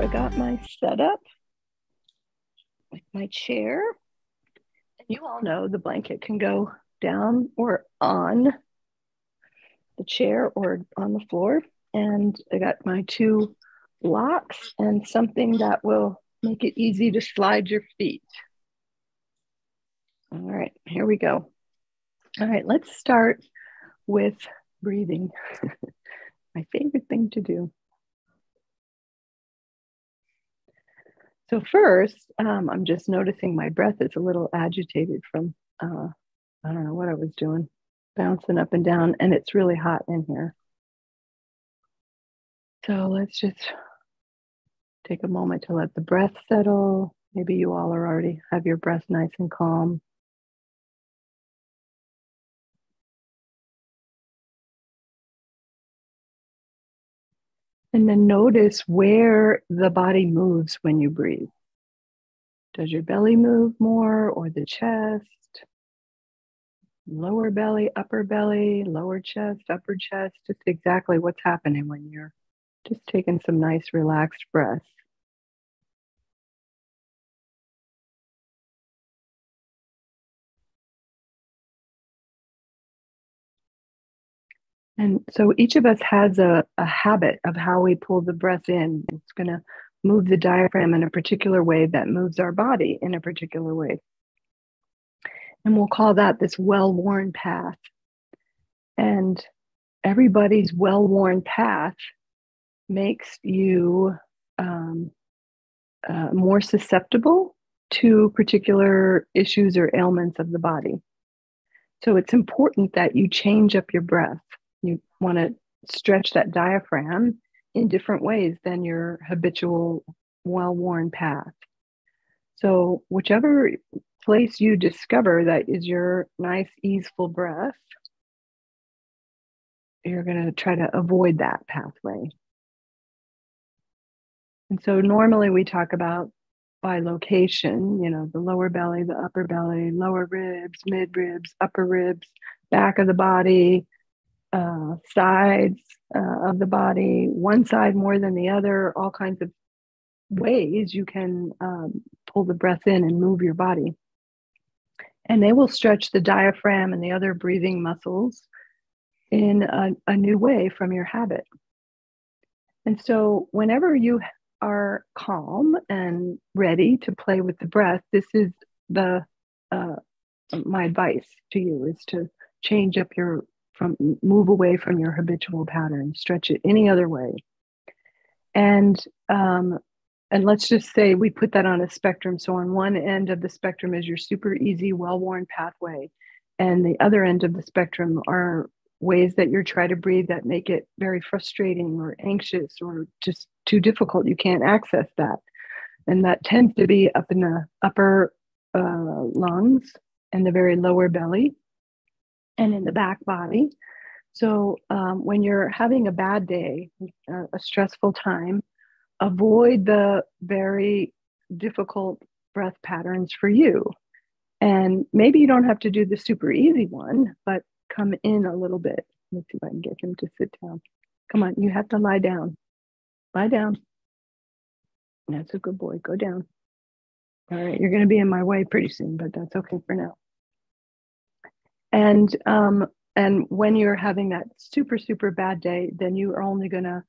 I got my setup with my chair. And you all know the blanket can go down or on the chair or on the floor. And I got my two locks and something that will make it easy to slide your feet. All right, here we go. All right, let's start with breathing. My favorite thing to do. So first, I'm just noticing my breath is a little agitated from, I don't know what I was doing, bouncing up and down, and it's really hot in here. So let's just take a moment to let the breath settle. Maybe you all are already have your breath nice and calm. And then notice where the body moves when you breathe. Does your belly move more, or the chest? Lower belly, lower chest, upper chest, just exactly what's happening when you're just taking some nice relaxed breaths. And so each of us has a habit of how we pull the breath in. It's going to move the diaphragm in a particular way that moves our body in a particular way. And we'll call that this well-worn path. And everybody's well-worn path makes you more susceptible to particular issues or ailments of the body. So it's important that you change up your breath. You want to stretch that diaphragm in different ways than your habitual well-worn path. So whichever place you discover that is your nice, easeful breath, you're going to try to avoid that pathway. And so normally we talk about by location, the lower belly, the upper belly, lower ribs, mid ribs, upper ribs, back of the body, sides of the body, one side more than the other, all kinds of ways you can pull the breath in and move your body. And they will stretch the diaphragm and the other breathing muscles in a new way from your habit. And so whenever you are calm and ready to play with the breath, this is my advice to you is to change up move away from your habitual pattern, stretch it any other way. And let's just say we put that on a spectrum. So on one end of the spectrum is your super easy, well-worn pathway. And the other end of the spectrum are ways that you're trying to breathe that make it very frustrating or anxious or just too difficult. You can't access that. And that tends to be up in the upper lungs and the very lower belly and in the back body. So when you're having a bad day, a stressful time, avoid the very difficult breath patterns for you. And maybe you don't have to do the super easy one, but come in a little bit. Let's see if I can get him to sit down. Come on, you have to lie down. Lie down. That's a good boy. Go down. All right, you're going to be in my way pretty soon, but that's okay for now. And when you're having that super, super bad day, then you are only going to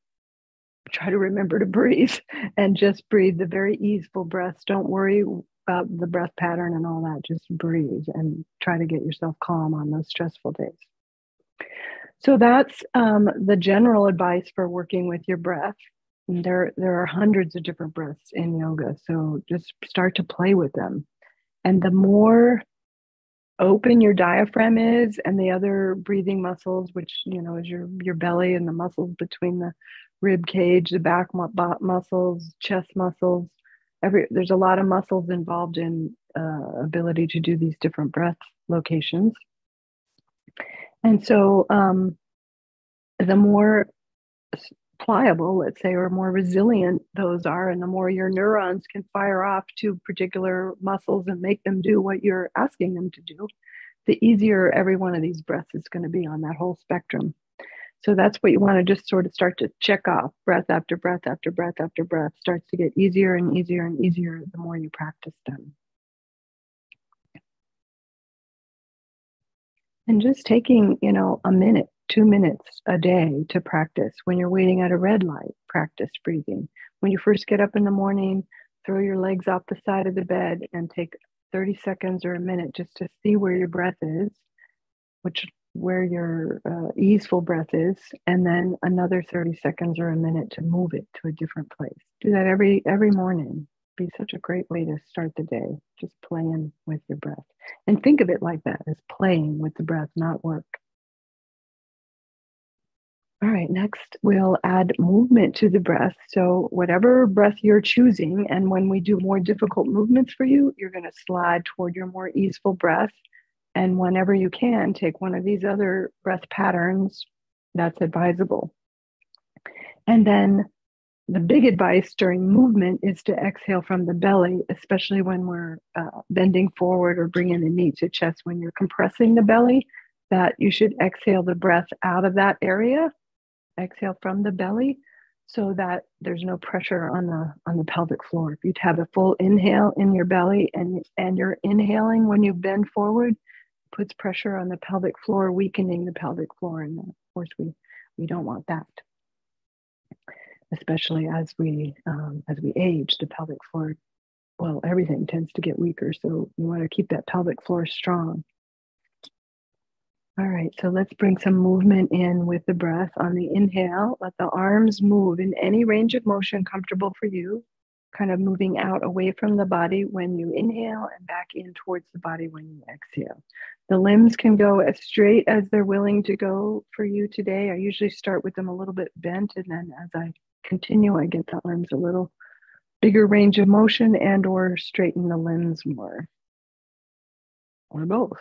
try to remember to breathe and just breathe the very easeful breaths. Don't worry about the breath pattern and all that. Just breathe and try to get yourself calm on those stressful days. So that's the general advice for working with your breath. And there are hundreds of different breaths in yoga. So just start to play with them. And the more open your diaphragm is and the other breathing muscles, which, is your belly and the muscles between the rib cage, the back muscles, chest muscles, there's a lot of muscles involved in ability to do these different breath locations. And so the more pliable, let's say, or more resilient those are, and the more your neurons can fire off to particular muscles and make them do what you're asking them to do, the easier every one of these breaths is going to be on that whole spectrum. So that's what you want to just sort of start to check off. Breath after breath after breath after breath starts to get easier and easier and easier the more you practice them. And just taking, a minute, 2 minutes a day to practice. When you're waiting at a red light, practice breathing. When you first get up in the morning, throw your legs off the side of the bed and take 30 seconds or a minute just to see where your breath is, where your easeful breath is, and then another 30 seconds or a minute to move it to a different place. Do that every morning. Be such a great way to start the day, just playing with your breath. And think of it like that, as playing with the breath, not work. All right, next we'll add movement to the breath. So whatever breath you're choosing, and when we do more difficult movements for you, you're going to slide toward your more easeful breath. And whenever you can, take one of these other breath patterns that's advisable. And then the big advice during movement is to exhale from the belly, especially when we're bending forward or bringing the knee to chest. When you're compressing the belly, that you should exhale the breath out of that area. Exhale from the belly so that there's no pressure on the pelvic floor. If you'd have a full inhale in your belly and you're inhaling when you bend forward, puts pressure on the pelvic floor, weakening the pelvic floor. And of course, we don't want that. Especially as we age, the pelvic floor, well, everything tends to get weaker. So you want to keep that pelvic floor strong. All right, so let's bring some movement in with the breath. On the inhale, let the arms move in any range of motion comfortable for you, kind of moving out away from the body when you inhale and back in towards the body when you exhale. The limbs can go as straight as they're willing to go for you today. I usually start with them a little bit bent, and then as I continue, I get the arms a little bigger range of motion and or straighten the limbs more, or both.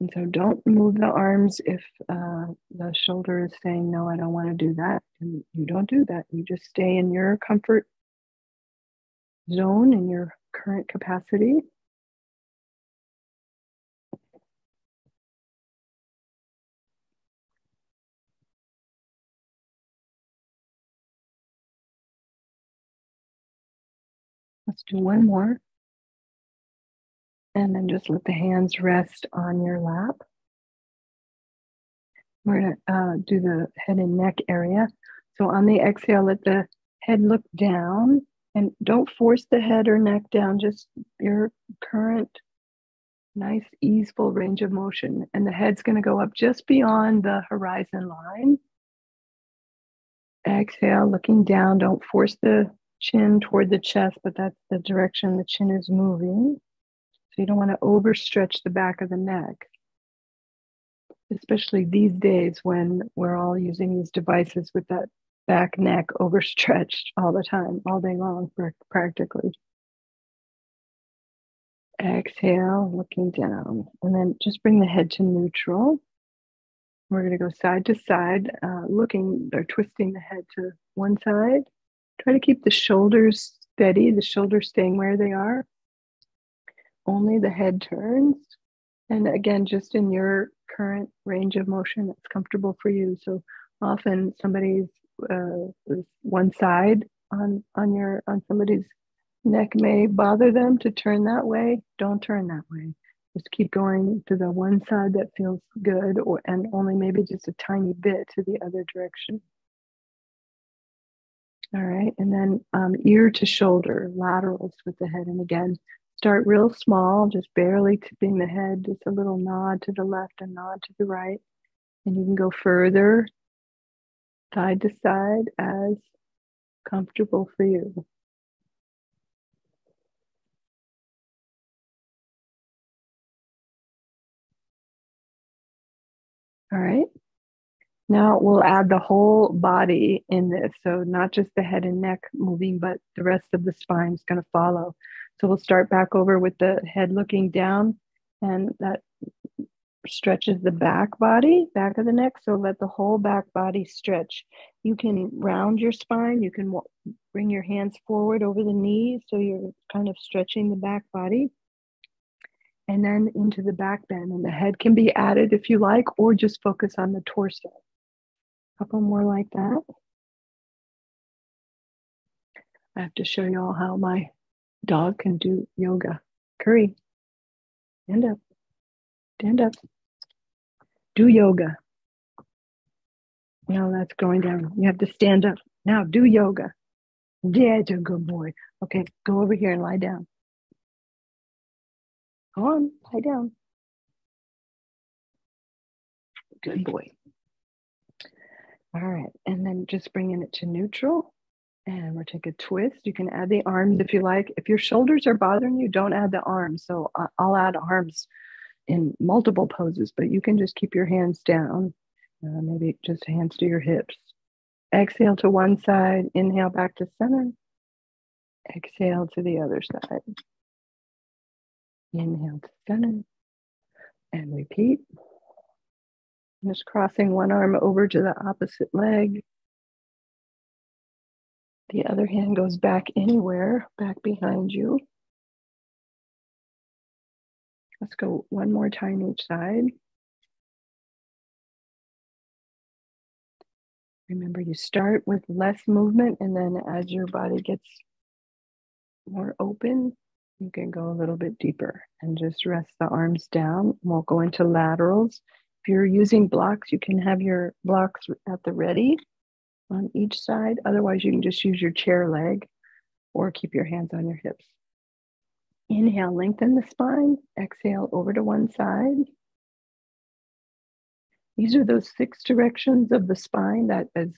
And so don't move the arms if the shoulder is saying, no, I don't want to do that. And you don't do that. You just stay in your comfort zone, in your current capacity. Let's do one more. And then just let the hands rest on your lap. We're going to do the head and neck area. So on the exhale, let the head look down, and don't force the head or neck down, just your current nice easeful range of motion. And the head's going to go up just beyond the horizon line. Exhale, looking down. Don't force the chin toward the chest, but that's the direction the chin is moving. So you don't want to overstretch the back of the neck, especially these days when we're all using these devices with that back neck overstretched all the time, all day long, practically. Exhale, looking down, and then just bring the head to neutral. We're going to go side to side, looking or twisting the head to one side. Try to keep the shoulders steady, the shoulders staying where they are. Only the head turns. And again, just in your current range of motion that's comfortable for you. So often somebody's one side on somebody's neck may bother them to turn that way. Don't turn that way. Just keep going to the one side that feels good, and only maybe just a tiny bit to the other direction. All right, and then ear to shoulder, laterals with the head. And again, start real small, just barely tipping the head, just a little nod to the left and nod to the right. And you can go further, side to side, as comfortable for you. All right. Now we'll add the whole body in this. So not just the head and neck moving, but the rest of the spine is going to follow. So we'll start back over with the head looking down, and that stretches the back of the neck. So let the whole back body stretch. You can round your spine. You can bring your hands forward over the knees. So you're kind of stretching the back body. and then into the back bend. And the head can be added if you like, or just focus on the torso. A couple more like that. I have to show you all how my dog can do yoga. Curry, stand up, stand up. Do yoga. Now that's going down. You have to stand up. Now do yoga. That's a good boy. Okay, go over here and lie down. Go on, lie down. Good boy. All right, and then just bringing it to neutral. And we'll take a twist. You can add the arms if you like. If your shoulders are bothering you, don't add the arms. So I'll add arms in multiple poses, but you can just keep your hands down. Maybe just hands to your hips. Exhale to one side. Inhale back to center. Exhale to the other side. Inhale to center. And repeat. Just crossing one arm over to the opposite leg. The other hand goes back anywhere, back behind you. Let's go one more time each side. Remember, you start with less movement, and then as your body gets more open, you can go a little bit deeper and just rest the arms down. We'll go into laterals. If you're using blocks, you can have your blocks at the ready on each side. Otherwise, you can just use your chair leg or keep your hands on your hips. Inhale, lengthen the spine. Exhale, over to one side. These are those 6 directions of the spine that is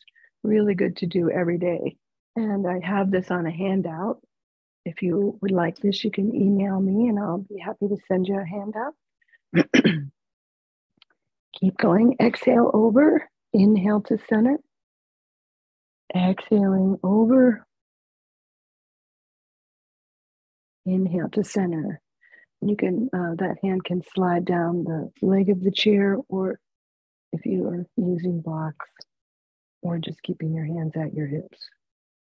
really good to do every day. And I have this on a handout. If you would like this, you can email me and I'll be happy to send you a handout. Keep going. Exhale over. Inhale to center. Exhaling over. Inhale to center. You can, that hand can slide down the leg of the chair, or if you are using blocks, or just keeping your hands at your hips,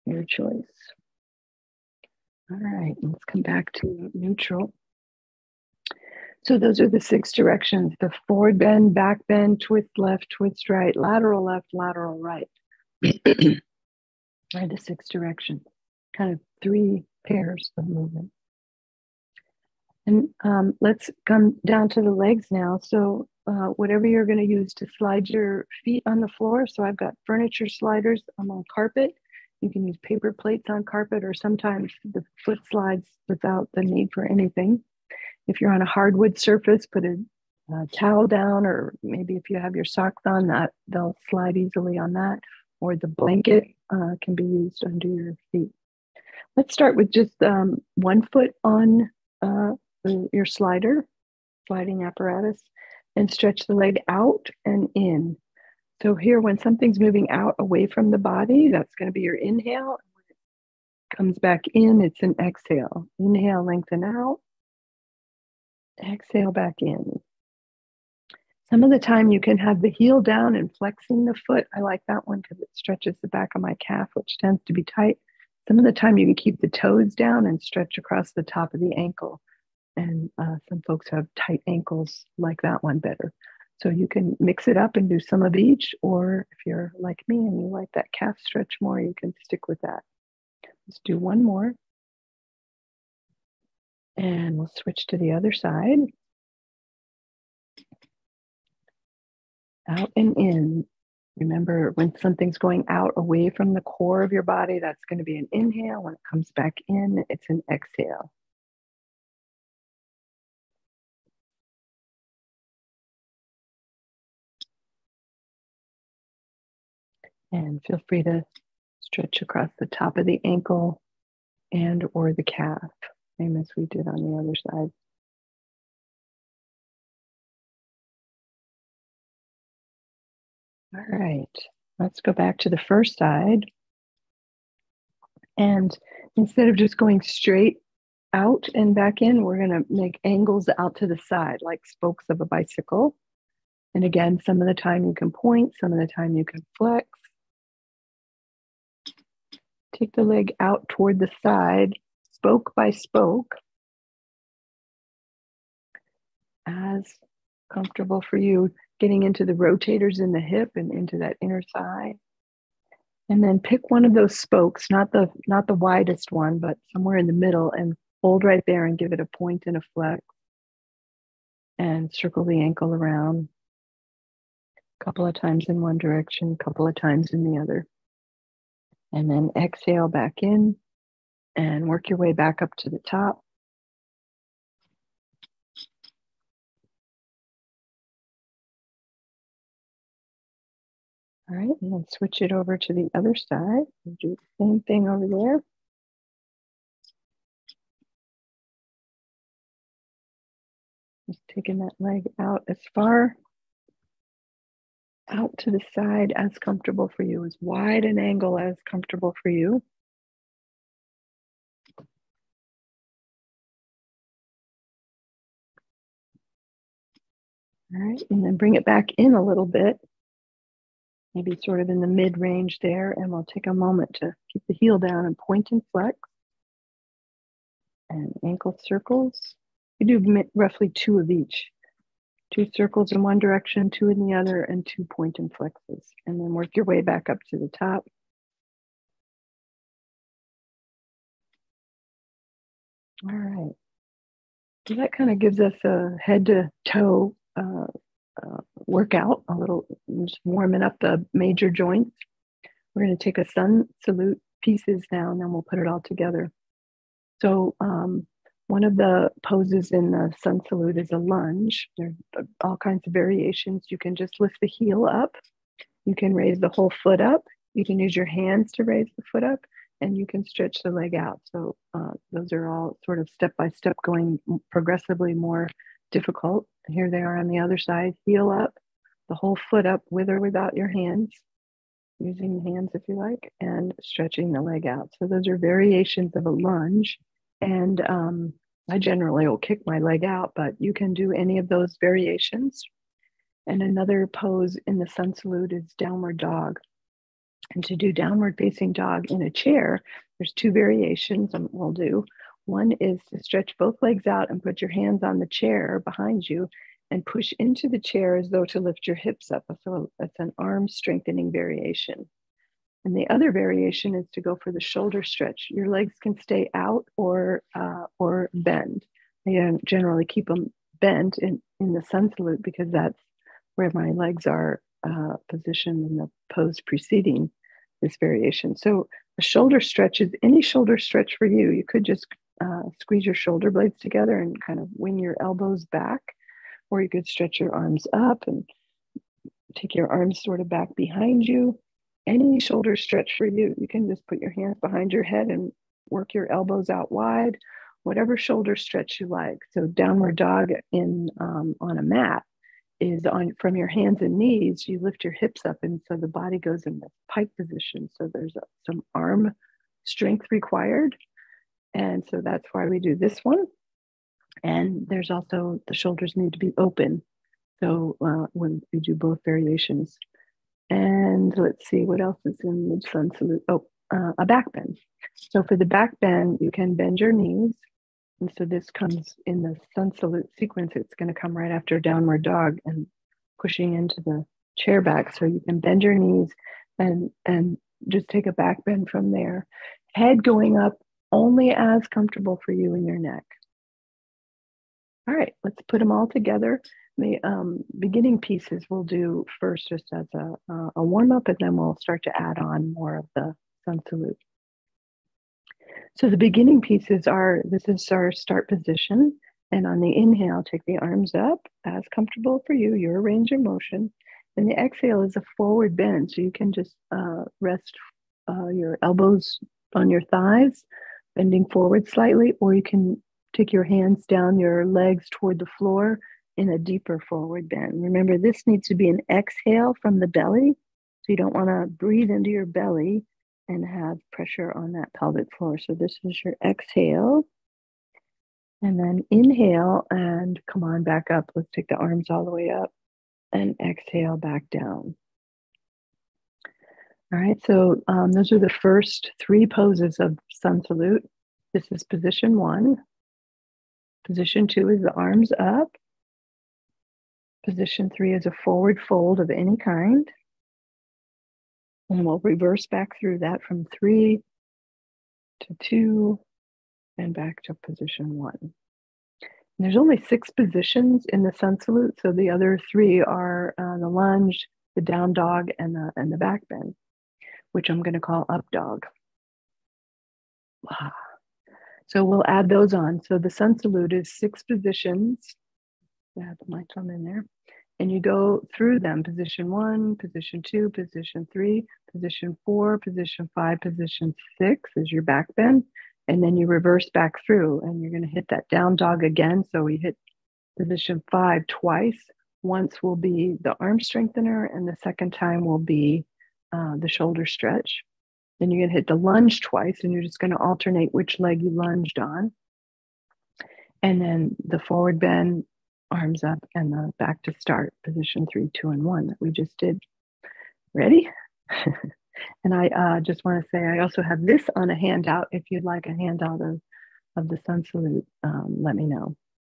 your choice. All right, let's come back to neutral. So those are the 6 directions: the forward bend, back bend, twist left, twist right, lateral left, lateral right. Are the 6 directions, kind of 3 pairs of movement. And let's come down to the legs now. So whatever you're going to use to slide your feet on the floor. So I've got furniture sliders on carpet. You can use paper plates on carpet, or sometimes the foot slides without the need for anything. If you're on a hardwood surface, put a towel down, or maybe if you have your socks on, that they'll slide easily on that. Or the blanket can be used under your feet. Let's start with just one foot on your sliding apparatus, and stretch the leg out and in. So here, when something's moving out away from the body, that's going to be your inhale. When it comes back in, it's an exhale. Inhale, lengthen out. Exhale back in. Some of the time you can have the heel down and flexing the foot. I like that one because it stretches the back of my calf, which tends to be tight. Some of the time you can keep the toes down and stretch across the top of the ankle. And some folks have tight ankles, like that one better. So you can mix it up and do some of each, or if you're like me and you like that calf stretch more, you can stick with that. Let's do one more. And we'll switch to the other side. Out and in. Remember, when something's going out away from the core of your body, that's going to be an inhale. When it comes back in, it's an exhale. And feel free to stretch across the top of the ankle and or the calf, same as we did on the other side. All right, let's go back to the first side. And instead of just going straight out and back in, we're going to make angles out to the side, like spokes of a bicycle. And again, some of the time you can point, some of the time you can flex. Take the leg out toward the side, spoke by spoke. as comfortable for you, getting into the rotators in the hip and into that inner thigh. And then pick one of those spokes, not the widest one, but somewhere in the middle, and hold right there and give it a point and a flex. And circle the ankle around a couple of times in one direction, a couple of times in the other. And then exhale back in and work your way back up to the top. All right, and then switch it over to the other side. We'll do the same thing over there. Just taking that leg out as far out to the side as comfortable for you, as wide an angle as comfortable for you. All right, and then bring it back in a little bit, maybe sort of in the mid-range there, and we'll take a moment to keep the heel down and point and flex. And ankle circles. You do roughly 2 of each. 2 circles in one direction, 2 in the other, and 2 point and flexes. And then work your way back up to the top. All right. So that kind of gives us a head to toe workout, a little, just warming up the major joints. We're going to take a sun salute pieces now, and then we'll put it all together. So one of the poses in the sun salute is a lunge. There are all kinds of variations. You can just lift the heel up. You can raise the whole foot up. You can use your hands to raise the foot up, and you can stretch the leg out. So those are all sort of step-by-step, going progressively more difficult. Here they are on the other side. Heel up, the whole foot up with or without your hands, using the hands if you like, and stretching the leg out. So those are variations of a lunge. And I generally will kick my leg out, but you can do any of those variations. And another pose in the sun salute is downward dog. And to do downward facing dog in a chair, there's 2 variations we'll do. One is to stretch both legs out and put your hands on the chair behind you and push into the chair as though to lift your hips up. So that's an arm strengthening variation. And the other variation is to go for the shoulder stretch. Your legs can stay out or bend. I generally keep them bent in the sun salute because that's where my legs are positioned in the pose preceding this variation. So a shoulder stretch is any shoulder stretch for you. You could just squeeze your shoulder blades together and kind of wing your elbows back, or you could stretch your arms up and take your arms sort of back behind you. Any shoulder stretch for you. You can just put your hands behind your head and work your elbows out wide, whatever shoulder stretch you like. So downward dog on a mat is from your hands and knees, you lift your hips up, and so the body goes in the pike position. So there's some arm strength required. And so that's why we do this one. And there's also, the shoulders need to be open. So when we do both variations. And let's see, what else is in the sun salute? Oh, a back bend. So for the back bend, you can bend your knees. And so this comes in the sun salute sequence. It's going to come right after downward dog and pushing into the chair back. So you can bend your knees and just take a back bend from there. Head going up only as comfortable for you in your neck. All right, let's put them all together. The beginning pieces we'll do first just as a warm-up, and then we'll start to add on more of the sun salute. So the beginning pieces this is our start position. And on the inhale, take the arms up as comfortable for you, your range of motion. And the exhale is a forward bend. So you can just rest your elbows on your thighs, bending forward slightly, or you can take your hands down your legs toward the floor in a deeper forward bend. Remember, this needs to be an exhale from the belly. So you don't want to breathe into your belly and have pressure on that pelvic floor. So this is your exhale. And then inhale and come on back up. Let's take the arms all the way up and exhale back down. All right, so those are the first 3 poses of sun salute. This is position 1. Position 2 is the arms up. Position 3 is a forward fold of any kind. And we'll reverse back through that from 3 to 2 and back to position 1. And there's only 6 positions in the sun salute, so the other 3 are the lunge, the down dog, and the back bend, which I'm going to call up dog. So we'll add those on. So the sun salute is 6 positions. Add my thumb in there. And you go through them: position 1, position 2, position 3, position 4, position 5, position 6 is your back bend. And then you reverse back through, and you're going to hit that down dog again. So we hit position 5 twice. Once will be the arm strengthener, and the second time will be the shoulder stretch. Then you're going to hit the lunge twice, and you're just going to alternate which leg you lunged on. And then the forward bend, arms up, and the back to start, position 3, 2, and 1 that we just did. Ready? And I just want to say I also have this on a handout. If you'd like a handout of the sun salute, let me know.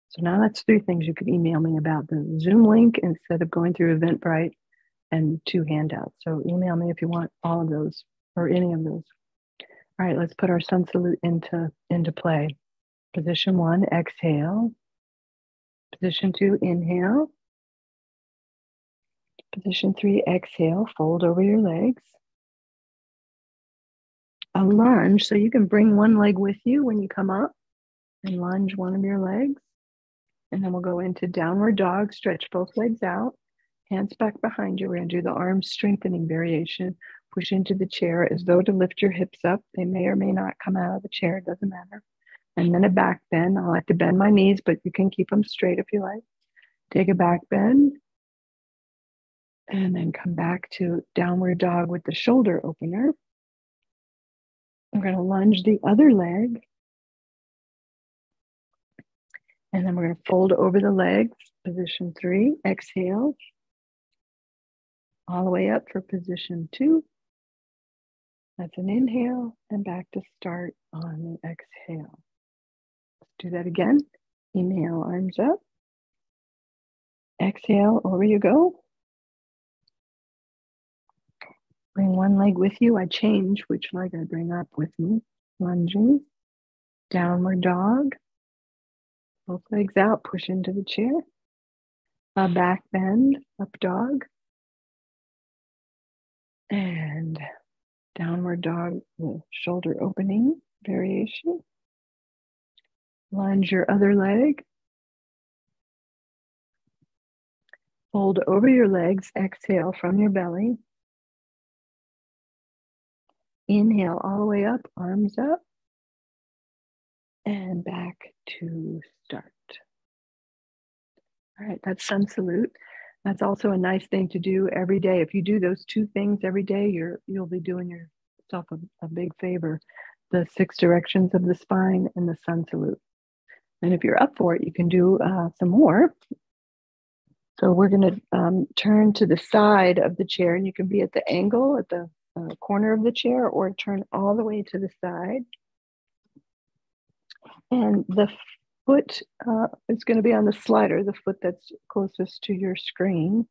So now that's 3 things you could email me about: the Zoom link instead of going through Eventbrite, and 2 handouts. So email me if you want all of those or any of those. All right, let's put our sun salute into play. Position 1, exhale. Position 2, inhale. Position 3, exhale, fold over your legs. A lunge, so you can bring one leg with you when you come up and lunge one of your legs. And then we'll go into downward dog, stretch both legs out, hands back behind you. We're going to do the arm strengthening variation. Push into the chair as though to lift your hips up. They may or may not come out of the chair, it doesn't matter. And then a back bend. I like to bend my knees, but you can keep them straight if you like. Take a back bend. And then come back to downward dog with the shoulder opener. We're going to lunge the other leg. And then we're going to fold over the legs. Position 3, exhale. All the way up for position 2. That's an inhale, and back to start on the exhale. Let's do that again. Inhale, arms up. Exhale, over you go. Bring one leg with you. I change which leg I bring up with me. Lunging. Downward dog. Both legs out, push into the chair. A back bend, up dog. And downward dog with shoulder opening variation. Lunge your other leg. Fold over your legs, exhale from your belly. Inhale all the way up, arms up. And back to start. All right, that's sun salute. That's also a nice thing to do every day. If you do those 2 things every day, you'll be doing yourself a big favor. The 6 directions of the spine and the sun salute. And if you're up for it, you can do some more. So we're going to turn to the side of the chair, and you can be at the angle at the corner of the chair, or turn all the way to the side. And the foot is going to be on the slider, the foot that's closest to your screen.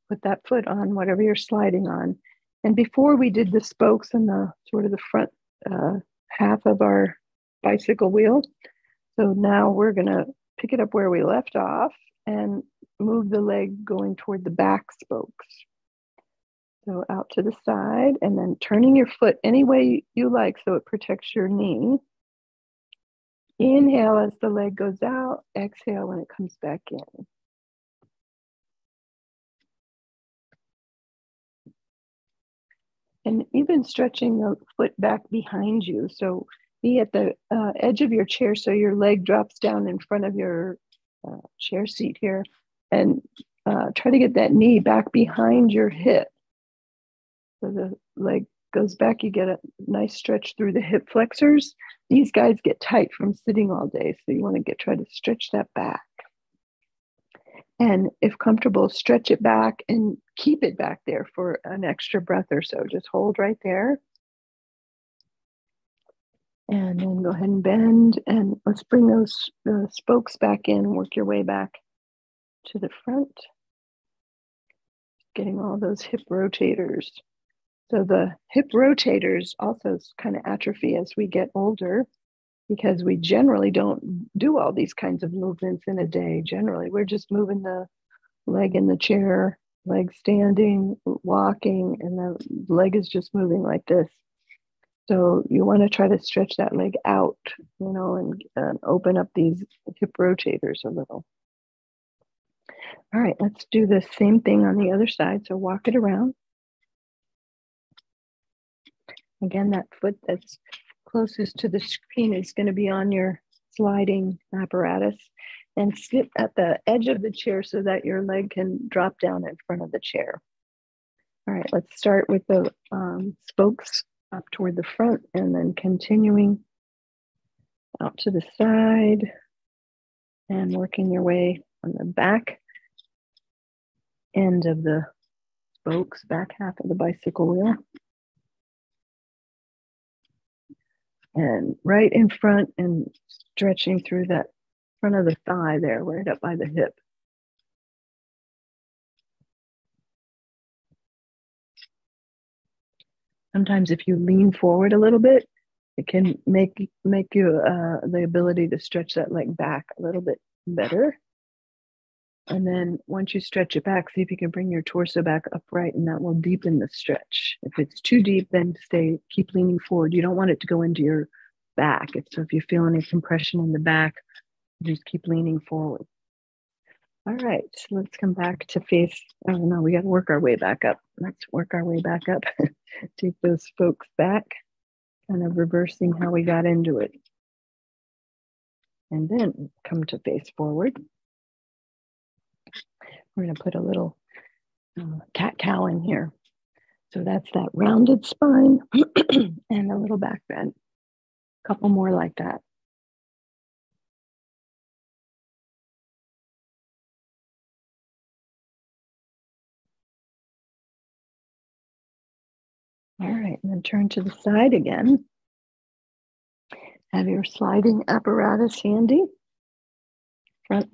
Put that foot on whatever you're sliding on. And before we did the spokes and the sort of the front half of our bicycle wheel. So now we're going to pick it up where we left off and move the leg going toward the back spokes. So out to the side, and then turning your foot any way you like so it protects your knee. Inhale as the leg goes out, exhale when it comes back in. And even stretching the foot back behind you. So be at the edge of your chair so your leg drops down in front of your chair seat here, and try to get that knee back behind your hip. So the leg goes back, you get a nice stretch through the hip flexors. These guys get tight from sitting all day, so you want to try to stretch that back. And if comfortable, stretch it back and keep it back there for an extra breath or so. Just hold right there. And then go ahead and bend, and let's bring those spokes back in and work your way back to the front. getting all those hip rotators. So the hip rotators also kind of atrophy as we get older because we generally don't do all these kinds of movements in a day. Generally, we're just moving the leg in the chair, leg standing, walking, and the leg is just moving like this. So you want to try to stretch that leg out, and open up these hip rotators a little. All right, let's do the same thing on the other side. So walk it around. Again, that foot that's closest to the screen is going to be on your sliding apparatus, and sit at the edge of the chair so that your leg can drop down in front of the chair. All right, let's start with the spokes up toward the front and then continuing out to the side and working your way on the back end of the spokes, back half of the bicycle wheel. And right in front and stretching through that front of the thigh there, right up by the hip. Sometimes if you lean forward a little bit, it can make you the ability to stretch that leg back a little bit better. And then once you stretch it back, see if you can bring your torso back upright, and that will deepen the stretch. If it's too deep, then keep leaning forward. You don't want it to go into your back. So if you feel any compression in the back, just keep leaning forward. All right, so let's come back to face. Oh no, we got to work our way back up. Let's work our way back up. Take those spokes back, kind of reversing how we got into it. And then come to face forward. We're going to put a little cat-cow in here. So that's that rounded spine and a little back bend. A couple more like that. All right, and then turn to the side again. Have your sliding apparatus handy. Front,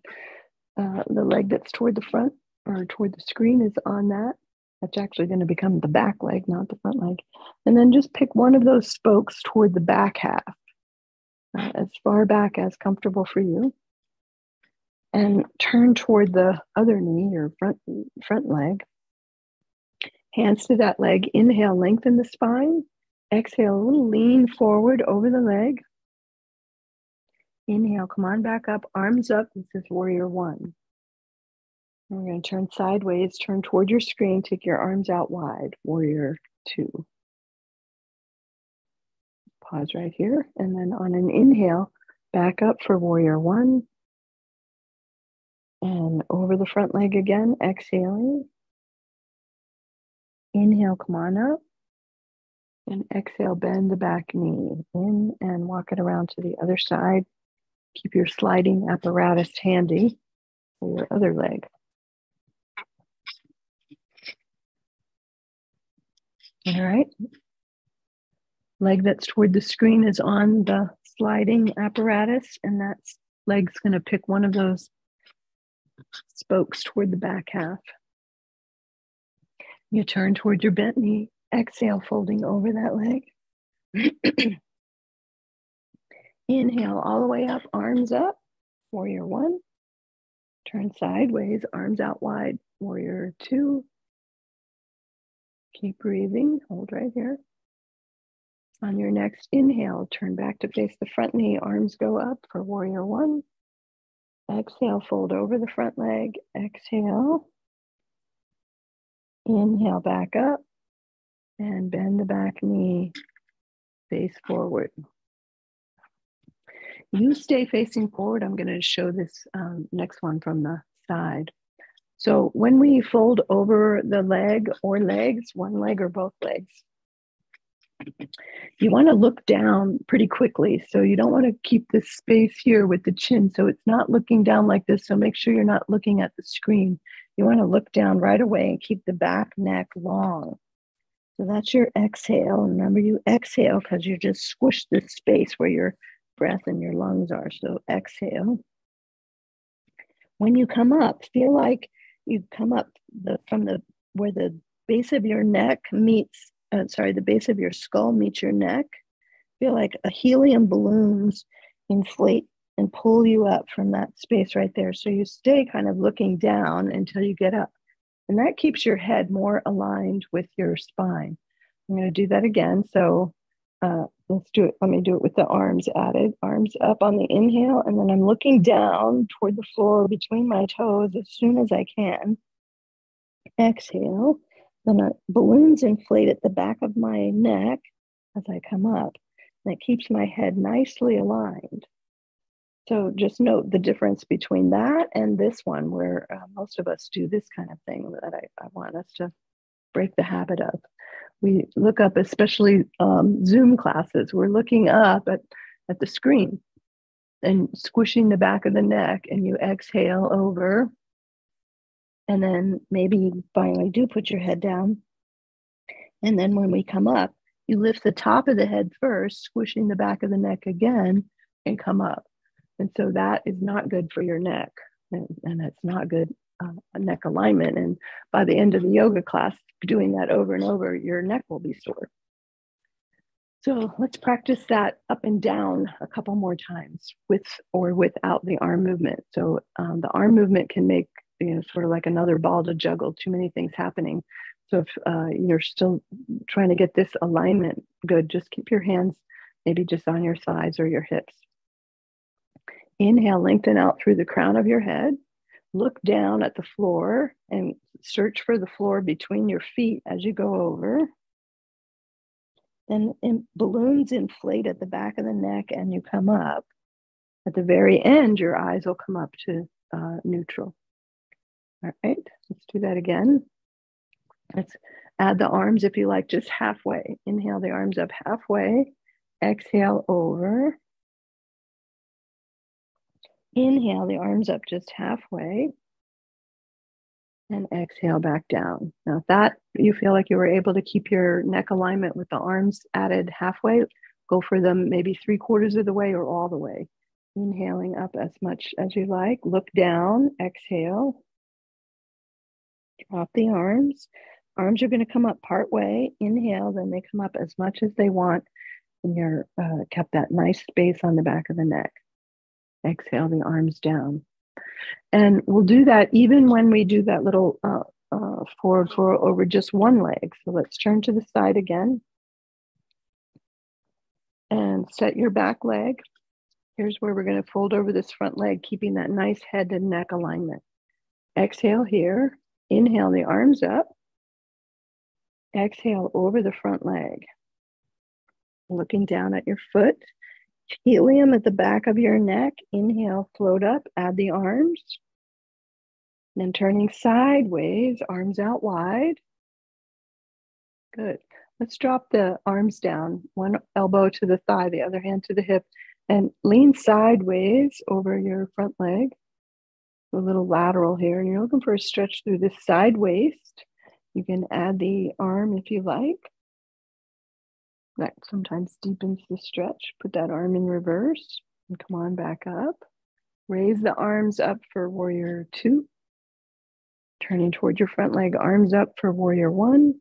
the leg that's toward the front or toward the screen is on that. That's actually going to become the back leg, not the front leg. And then just pick one of those spokes toward the back half, as far back as comfortable for you. And turn toward the other knee, your front leg. Hands to that leg. Inhale, lengthen the spine. Exhale, a little lean forward over the leg. Inhale, come on back up, arms up. This is warrior one. And we're going to turn sideways, turn toward your screen, take your arms out wide, warrior two. Pause right here. And then on an inhale, back up for warrior one. And over the front leg again, exhaling. Inhale, come on up. And exhale, bend the back knee in and walk it around to the other side. Keep your sliding apparatus handy for your other leg. All right. Leg that's toward the screen is on the sliding apparatus, and that leg's going to pick one of those spokes toward the back half. You turn toward your bent knee. Exhale, folding over that leg. Inhale all the way up, arms up, warrior one. Turn sideways, arms out wide, warrior two. Keep breathing, hold right here. On your next inhale, turn back to face the front knee, arms go up for warrior one. Exhale, fold over the front leg, exhale. Inhale back up and bend the back knee, face forward. You stay facing forward. I'm going to show this next one from the side. So when we fold over the leg or legs, one leg or both legs, you want to look down pretty quickly. So you don't want to keep this space here with the chin. So it's not looking down like this. So make sure you're not looking at the screen. You want to look down right away and keep the back neck long. So that's your exhale. Remember, you exhale because you just squish this space where your breath and your lungs are. So exhale. When you come up, feel like you come up from the where the base of your neck meets, the base of your skull meets your neck. Feel like a helium balloons inflate and pull you up from that space right there. So you stay kind of looking down until you get up. And that keeps your head more aligned with your spine. I'm going to do that again. So let's do it. Let me do it with the arms added. Arms up on the inhale. And then I'm looking down toward the floor between my toes as soon as I can. Exhale. Then balloons inflate at the back of my neck as I come up. And it keeps my head nicely aligned. So just note the difference between that and this one, where most of us do this kind of thing that I want us to break the habit of. We look up, especially Zoom classes, we're looking up at the screen and squishing the back of the neck, and you exhale over. And then maybe you finally do put your head down. And then when we come up, you lift the top of the head first, squishing the back of the neck again, and come up. And so that is not good for your neck, and it's not good neck alignment. And by the end of the yoga class, doing that over and over, your neck will be sore. So let's practice that up and down a couple more times with or without the arm movement. So the arm movement can make, sort of like another ball to juggle, too many things happening. So if you're still trying to get this alignment good, just keep your hands maybe just on your thighs or your hips. Inhale, lengthen out through the crown of your head. Look down at the floor and search for the floor between your feet as you go over. Then balloons inflate at the back of the neck and you come up. At the very end, your eyes will come up to neutral. All right, let's do that again. Let's add the arms, if you like, just halfway. Inhale the arms up halfway. Exhale over. Inhale the arms up just halfway. And exhale back down. Now, if that you feel like you were able to keep your neck alignment with the arms added halfway, go for them maybe 3/4 of the way or all the way. Inhaling up as much as you like. Look down, exhale. Drop the arms. Arms are going to come up part way. Inhale, then they come up as much as they want. And you're kept that nice space on the back of the neck. Exhale the arms down. And we'll do that even when we do that little forward fold over just one leg. So let's turn to the side again. And set your back leg. Here's where we're going to fold over this front leg, keeping that nice head and neck alignment. Exhale here. Inhale the arms up. Exhale over the front leg. Looking down at your foot. Helium at the back of your neck. Inhale, float up, add the arms. Then turning sideways, arms out wide. Good. Let's drop the arms down, one elbow to the thigh, the other hand to the hip, and lean sideways over your front leg. A little lateral here, and you're looking for a stretch through the side waist. You can add the arm if you like. That sometimes deepens the stretch. Put that arm in reverse and come on back up. Raise the arms up for warrior 2. Turning toward your front leg, arms up for warrior 1.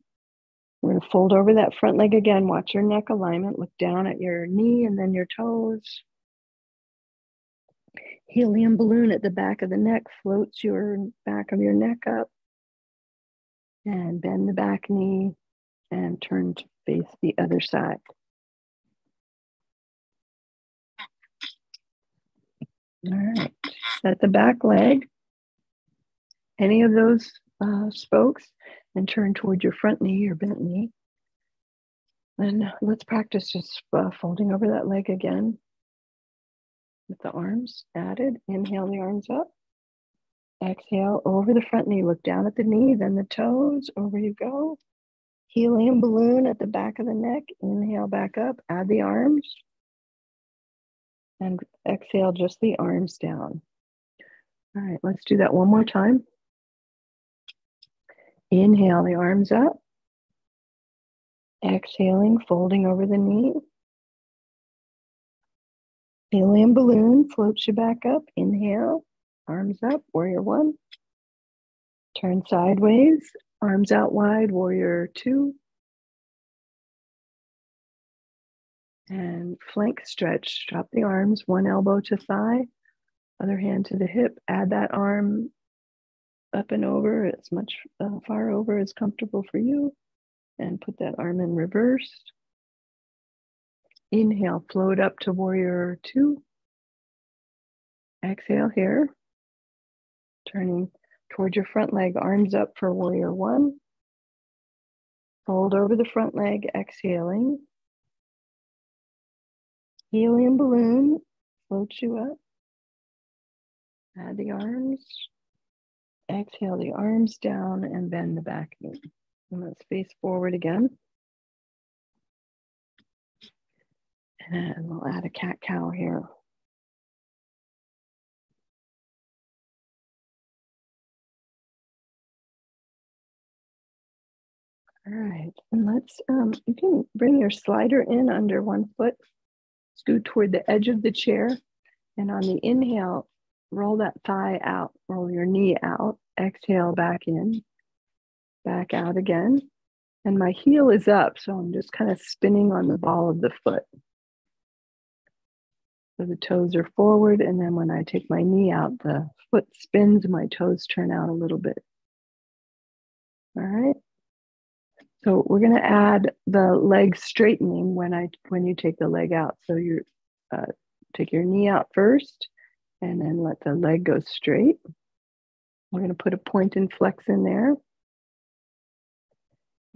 We're going to fold over that front leg again. Watch your neck alignment. Look down at your knee and then your toes. Helium balloon at the back of the neck floats your back of your neck up. And bend the back knee and turn to face the other side. All right, set the back leg, any of those spokes, and turn toward your front knee or bent knee. And let's practice just folding over that leg again with the arms added. Inhale the arms up. Exhale over the front knee. Look down at the knee, then the toes. Over you go. Helium balloon at the back of the neck. Inhale back up. Add the arms. And exhale just the arms down. All right, let's do that one more time. Inhale the arms up. Exhaling, folding over the knee. Helium balloon floats you back up. Inhale, arms up, warrior 1. Turn sideways. Arms out wide, warrior two. And flank stretch, drop the arms, one elbow to thigh, other hand to the hip, add that arm up and over as much far over as comfortable for you, and put that arm in reverse. Inhale, float up to warrior two. Exhale here, turning towards your front leg, arms up for warrior one. Fold over the front leg, exhaling. Helium balloon floats you up. Add the arms. Exhale the arms down and bend the back knee. And let's face forward again. And we'll add a cat-cow here. All right, and let's, you can bring your slider in under one foot, scoot toward the edge of the chair, and on the inhale, roll that thigh out, roll your knee out, exhale back in, back out again. And my heel is up, so I'm just kind of spinning on the ball of the foot. So the toes are forward, and then when I take my knee out, the foot spins, my toes turn out a little bit. All right. So we're going to add the leg straightening when you take the leg out. So you take your knee out first, and then let the leg go straight. We're going to put a point and flex in there,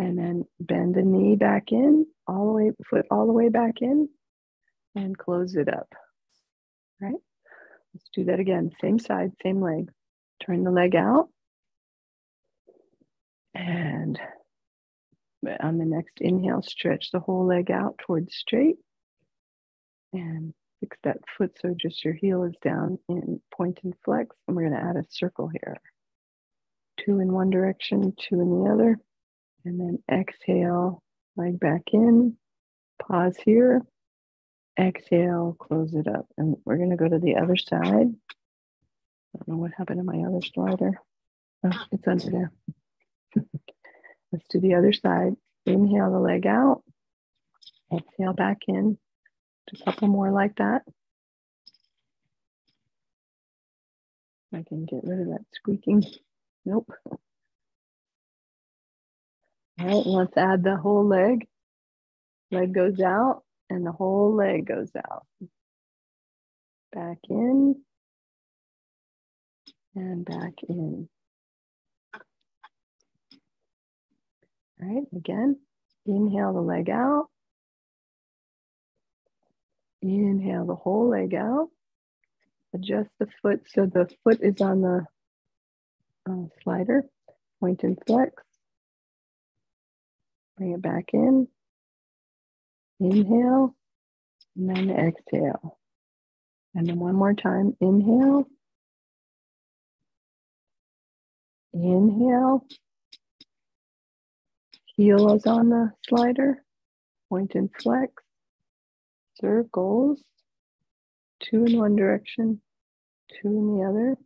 and then bend the knee back in, foot all the way back in, and close it up. All right. Let's do that again. Same side, same leg. Turn the leg out, and on the next inhale, stretch the whole leg out towards straight, and fix that foot so just your heel is down in point and flex. And we're going to add a circle here. 2 in one direction, 2 in the other. And then exhale, leg back in, pause here, exhale, close it up. And we're going to go to the other side. I don't know what happened to my other slider. Oh, it's under there. Let's do the other side. Inhale the leg out. Exhale back in. A couple more like that. I can get rid of that squeaking. Nope. All right, let's add the whole leg. Leg goes out and the whole leg goes out. Back in and back in. All right, again, inhale the leg out. Inhale the whole leg out. Adjust the foot so the foot is on the slider. Point and flex. Bring it back in. Inhale, and then exhale. And then one more time, inhale. Inhale. Heel is on the slider. Point and flex. Circles. 2 in one direction, 2 in the other.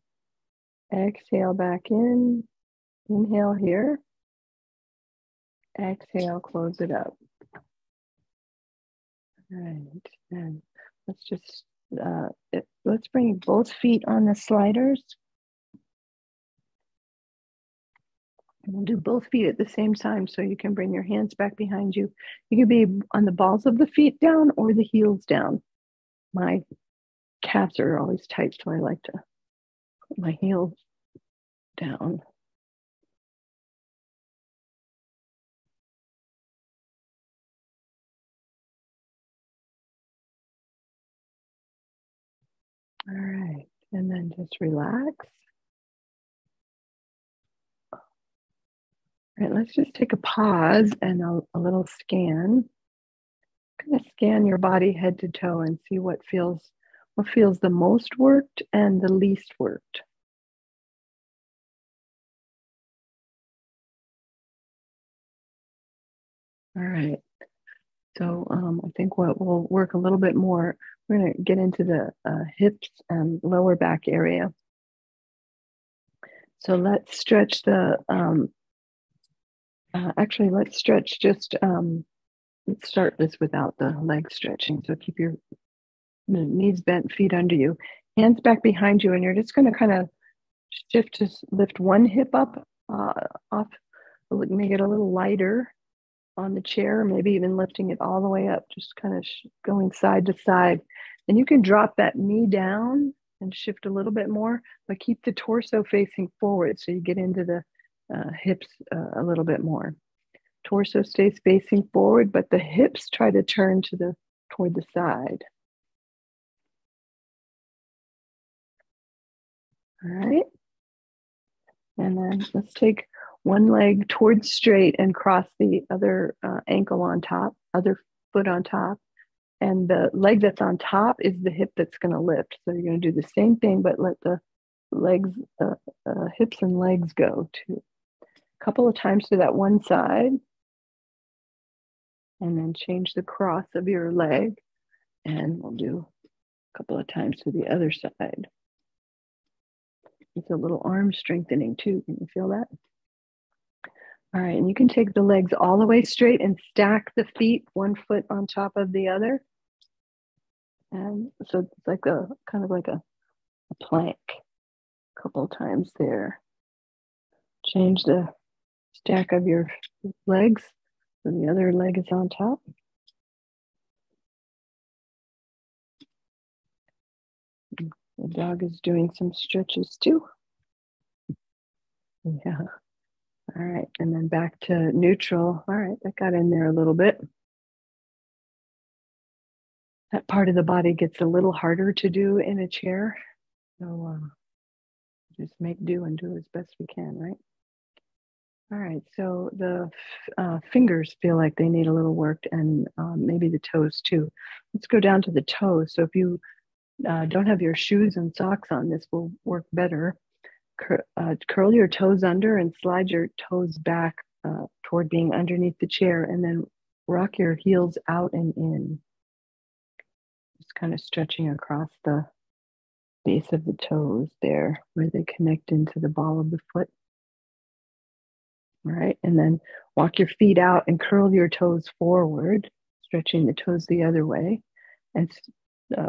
Exhale back in. Inhale here. Exhale, close it up. All right, and let's just, let's bring both feet on the sliders. And we'll do both feet at the same time so you can bring your hands back behind you. You can be on the balls of the feet down or the heels down. My calves are always tight, so I like to put my heels down. All right, and then just relax. All right, let's just take a pause and a little scan. Kind of scan your body head to toe and see what feels the most worked and the least worked. All right. So I think what will work a little bit more, we're going to get into the hips and lower back area. So let's stretch the Actually, let's stretch just, let's start this without the leg stretching. So keep your knees bent, feet under you, hands back behind you, and you're just going to kind of shift to lift one hip up off, make it a little lighter on the chair, maybe even lifting it all the way up, just kind of going side to side. And you can drop that knee down and shift a little bit more, but keep the torso facing forward so you get into the hips a little bit more. Torso stays facing forward, but the hips try to turn toward the side. All right. And then let's take one leg towards straight and cross the other ankle on top, other foot on top. And the leg that's on top is the hip that's going to lift. So you're going to do the same thing, but let the legs, hips and legs go too. A couple of times to that one side. And then change the cross of your leg. And we'll do a couple of times to the other side. It's a little arm strengthening too. Can you feel that? All right, and you can take the legs all the way straight and stack the feet one foot on top of the other. And so it's like a kind of like a plank. A couple of times there. Change the stack of your legs so the other leg is on top. The dog is doing some stretches too. Yeah. All right, and then back to neutral. All right, that got in there a little bit. That part of the body gets a little harder to do in a chair. So just make do and do as best we can, right? All right, so the fingers feel like they need a little work, and maybe the toes too. Let's go down to the toes. So if you don't have your shoes and socks on, this will work better. Curl your toes under and slide your toes back toward being underneath the chair, and then rock your heels out and in. Just kind of stretching across the base of the toes there where they connect into the ball of the foot. All right, and then walk your feet out and curl your toes forward, stretching the toes the other way, and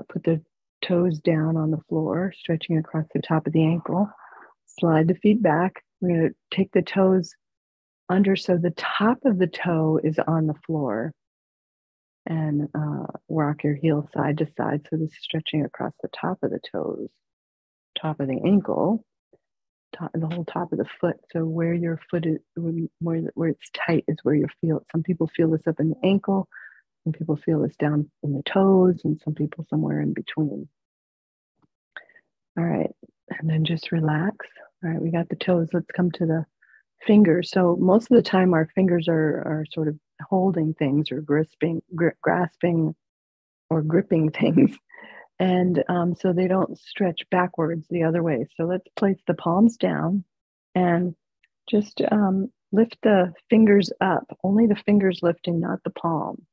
put the toes down on the floor, stretching across the top of the ankle. Slide the feet back. We're going to take the toes under so the top of the toe is on the floor, and rock your heel side to side. So this is stretching across the top of the toes, top of the ankle, the whole top of the foot. So where your foot is, where it's tight is where you feel it. Some people feel this up in the ankle, some people feel this down in the toes, and some people somewhere in between. All right, and then just relax. All right, we got the toes. Let's come to the fingers. So most of the time our fingers are sort of holding things or grasping or gripping things. And so they don't stretch backwards the other way. So let's place the palms down and just lift the fingers up. Only the fingers lifting, not the palm.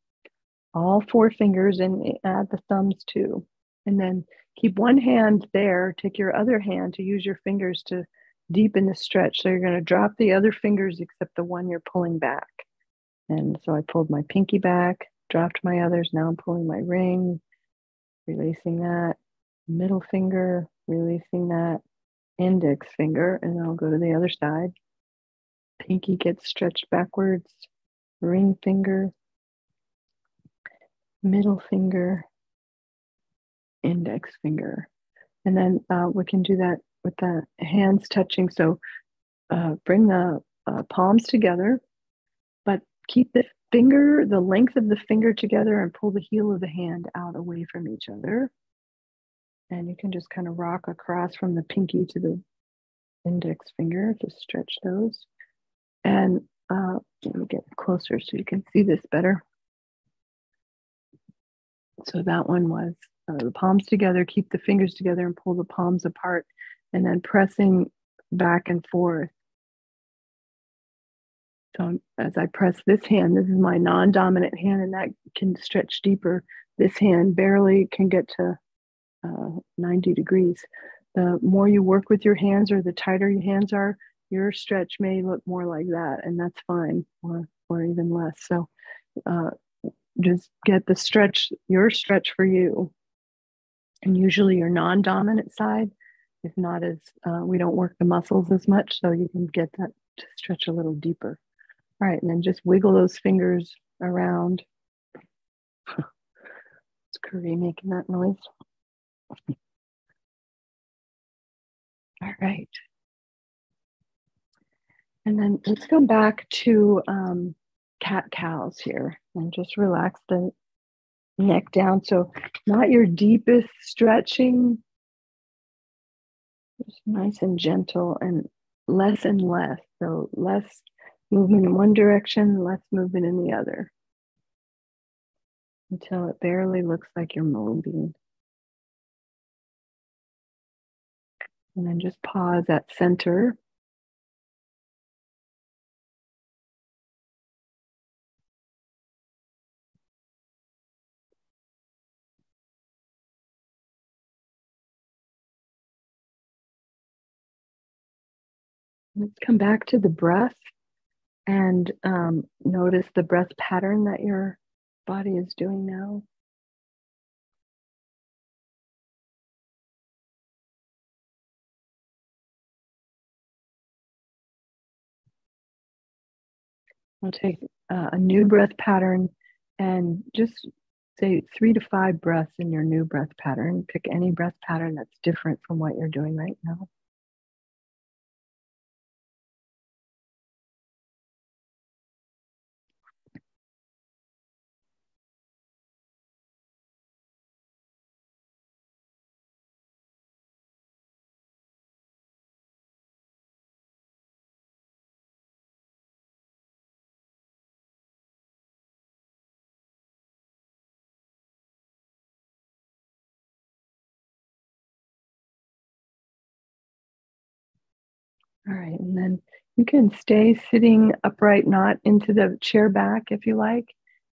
All four fingers, and add the thumbs too. And then keep one hand there. Take your other hand to use your fingers to deepen the stretch. So you're going to drop the other fingers except the one you're pulling back. And so I pulled my pinky back, dropped my others. Now I'm pulling my ring, releasing that. Middle finger, releasing that. Index finger, and then I'll go to the other side. Pinky gets stretched backwards. Ring finger, middle finger, index finger. And then we can do that with the hands touching. So bring the palms together, but keep the length of the finger together, and pull the heel of the hand out away from each other. And you can just kind of rock across from the pinky to the index finger to stretch those. And let me get closer so you can see this better. So that one was the palms together, keep the fingers together and pull the palms apart, and then pressing back and forth. So as I press this hand, this is my non-dominant hand, and that can stretch deeper. This hand barely can get to 90 degrees. The more you work with your hands, or the tighter your hands are, Your stretch may look more like that, and that's fine, or even less. So uh, just get the stretch, your stretch for you. And usually your non-dominant side is not as, we don't work the muscles as much, so you can get that to stretch a little deeper. All right, and then just wiggle those fingers around. It's Curry making that noise. All right. And then let's go back to cat-cows here and just relax the neck down. So not your deepest stretching, just nice and gentle and less. So less movement in one direction, less movement in the other until it barely looks like you're moving. And then just pause at center. Let's come back to the breath and notice the breath pattern that your body is doing now. I'll take a new breath pattern and just say 3 to 5 breaths in your new breath pattern. Pick any breath pattern that's different from what you're doing right now. All right, and then you can stay sitting upright, not into the chair back if you like.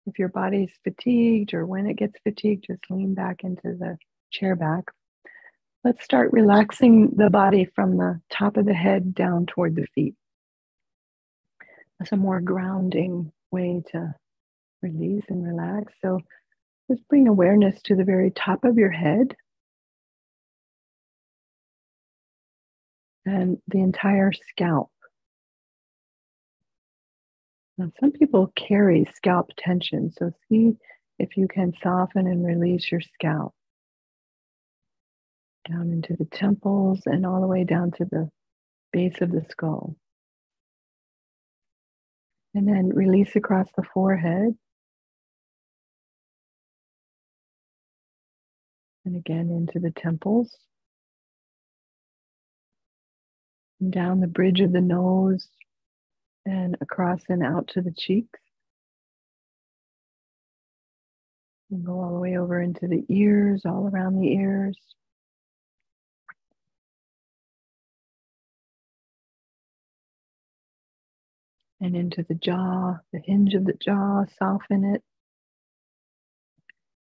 If your body's fatigued or when it gets fatigued, just lean back into the chair back. Let's start relaxing the body from the top of the head down toward the feet. That's a more grounding way to release and relax. So just bring awareness to the very top of your head and the entire scalp. Now, some people carry scalp tension, so see if you can soften and release your scalp down into the temples and all the way down to the base of the skull. And then release across the forehead. And again into the temples. And down the bridge of the nose and across and out to the cheeks. And go all the way over into the ears, all around the ears. And into the jaw, the hinge of the jaw, soften it.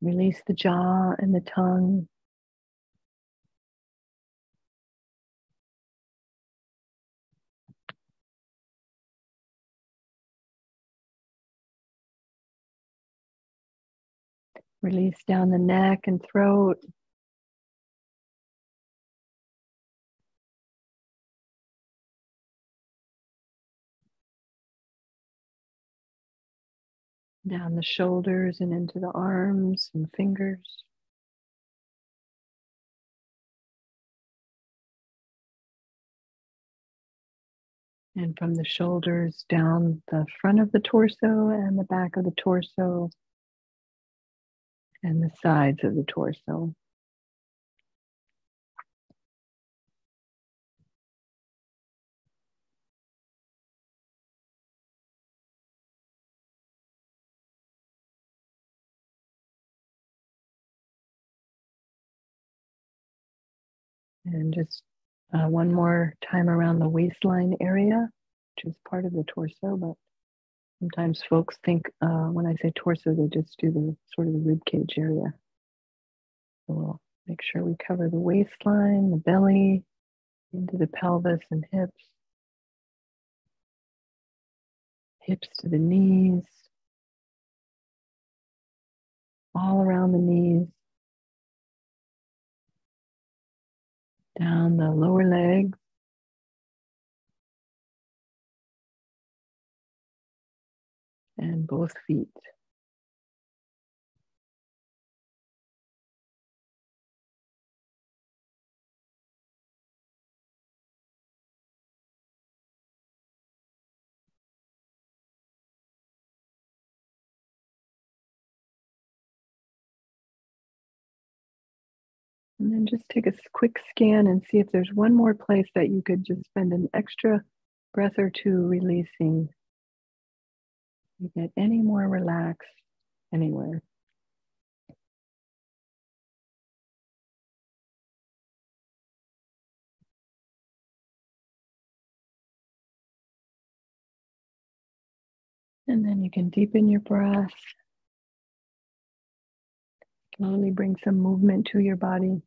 Release the jaw and the tongue. Release down the neck and throat. Down the shoulders and into the arms and fingers. And from the shoulders down the front of the torso and the back of the torso and the sides of the torso. And just one more time around the waistline area, which is part of the torso, but sometimes folks think when I say torso, they just do the sort of the rib cage area. So we'll make sure we cover the waistline, the belly, into the pelvis and hips. hips to the knees, all around the knees, down the lower legs, and both feet. And then just take a quick scan and see if there's one more place that you could just spend an extra breath or two releasing. You get any more relaxed anywhere. And then you can deepen your breath. Slowly bring some movement to your body.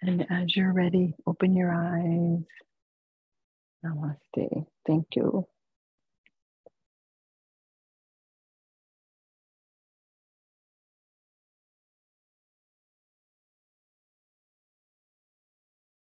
And as you're ready, open your eyes. Namaste. Thank you.